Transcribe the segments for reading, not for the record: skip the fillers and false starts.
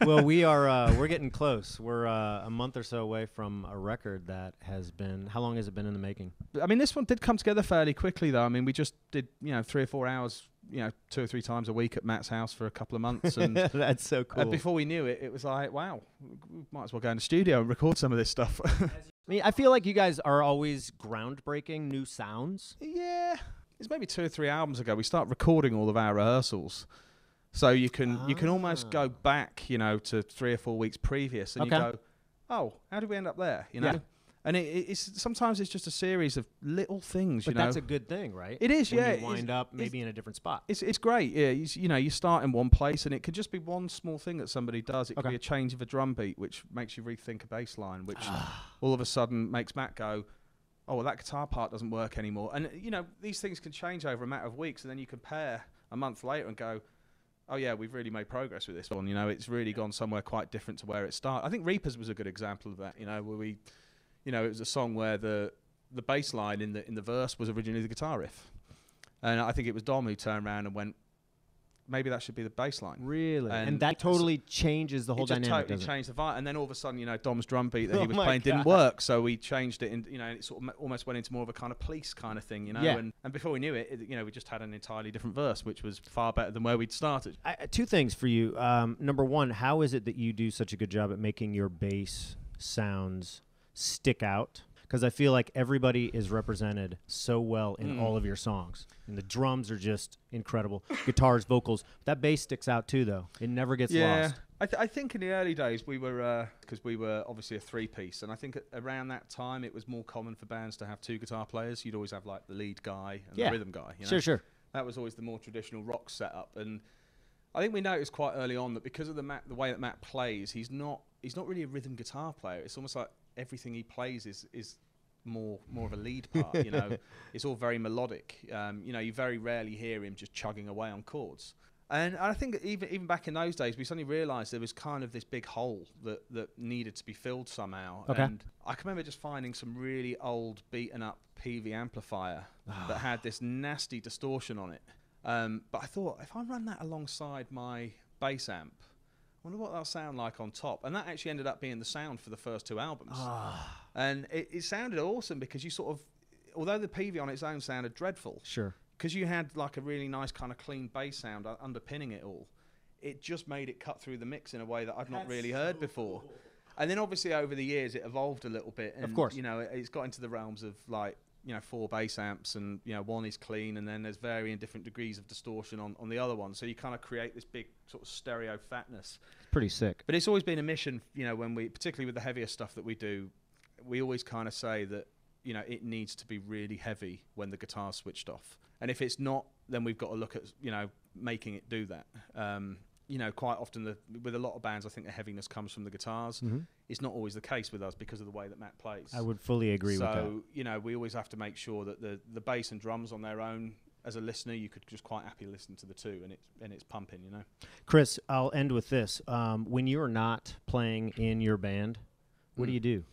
Well, we're getting close. We're a month or so away from a record that has been. How long has it been in the making? I mean, this one did come together fairly quickly, though. I mean, we just did 3 or 4 hours, 2 or 3 times a week at Matt's house for a couple of months, and That's so cool. before we knew it, it was like, wow, we might as well go in the studio and record some of this stuff. I mean, I feel like you guys are always groundbreaking new sounds. Yeah, it's maybe 2 or 3 albums ago we start recording all of our rehearsals, so you can almost go back, to 3 or 4 weeks previous, and you go, oh, how did we end up there? Yeah. And it's sometimes it's just a series of little things. But that's a good thing, right? It is, when yeah. You wind up maybe in a different spot. It's great. Yeah, you start in one place, and it could just be one small thing that somebody does. It could be a change of a drum beat, which makes you rethink a bass line, which all of a sudden makes Matt go, oh, well, that guitar part doesn't work anymore. And, these things can change over a matter of weeks, and then you compare a month later and go, oh, yeah, we've really made progress with this one. It's really gone somewhere quite different to where it started. I think Reapers was a good example of that, where we... it was a song where the bass line in the verse was originally the guitar riff, and I think it was Dom who turned around and went, maybe that should be the bass line. Really, and that totally changes the whole dynamic. Totally changed the vibe, and then all of a sudden, Dom's drum beat that he was playing didn't work, so we changed it, and it sort of almost went into more of a kind of police kind of thing, And before we knew it, we just had an entirely different verse, which was far better than where we'd started. 2 things for you. Number one, how is it that you do such a good job at making your bass sounds stick out? Because I feel like everybody is represented so well in all of your songs, and the drums are just incredible. Guitars, vocals, that bass sticks out too, though. It never gets lost. I think in the early days we were, because we were obviously a 3-piece, and I think around that time it was more common for bands to have 2 guitar players. You'd always have like the lead guy and the rhythm guy. Sure. That was always the more traditional rock setup, and I think we noticed quite early on that because of the way that Matt plays, he's not really a rhythm guitar player. It's almost like everything he plays is more of a lead part. It's all very melodic. You very rarely hear him just chugging away on chords. And I think even back in those days, we suddenly realised there was kind of this big hole that needed to be filled somehow. Okay. And I can remember just finding some really old, beaten up PV amplifier that had this nasty distortion on it. But I thought, if I run that alongside my bass amp, I wonder what that'll sound like on top. And that actually ended up being the sound for the first 2 albums. And it sounded awesome because you sort of, although the PV on its own sounded dreadful, Sure. because you had like a really nice kind of clean bass sound underpinning it all, it just made it cut through the mix in a way that I've not really heard before. Cool. And then obviously over the years it evolved a little bit. And, of course. It's got into the realms of like, 4 bass amps, and one is clean, and then there's varying different degrees of distortion on the other one, so you kind of create this big sort of stereo fatness. It's pretty sick. But it's always been a mission, when we, particularly with the heavier stuff that we do, we always kind of say that it needs to be really heavy when the guitar's switched off, and if it's not, then we've got to look at making it do that. Quite often with a lot of bands, I think the heaviness comes from the guitars. Mm-hmm. It's not always the case with us because of the way that Matt plays. I would fully agree with that. So, we always have to make sure that the bass and drums on their own, as a listener, you could just quite happily listen to the 2, and it's pumping, Chris, I'll end with this. When you're not playing in your band, what do you do?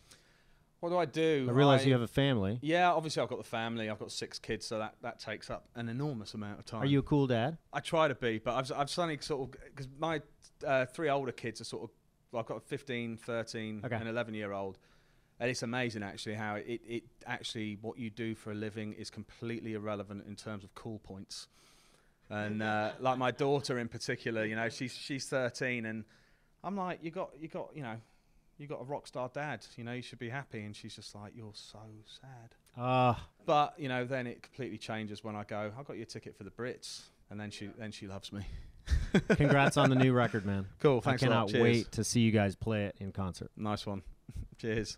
What do I do? I realize you have a family. Yeah, obviously I've got the family. I've got 6 kids, so that takes up an enormous amount of time. Are you a cool dad? I try to be, but I've suddenly sort of, because my 3 older kids are sort of, well, I've got a 15, 13, and 11-year-old, and it's amazing actually how it actually, what you do for a living is completely irrelevant in terms of cool points. And like my daughter in particular, she's 13, and I'm like, you got a rock star dad, you should be happy. And she's just like, you're so sad. But, then it completely changes when I go, I got you a ticket for the Brits. And then she loves me. Congrats on the new record, man. Cool, thanks a lot. I cannot wait to see you guys play it in concert. Nice one. Cheers.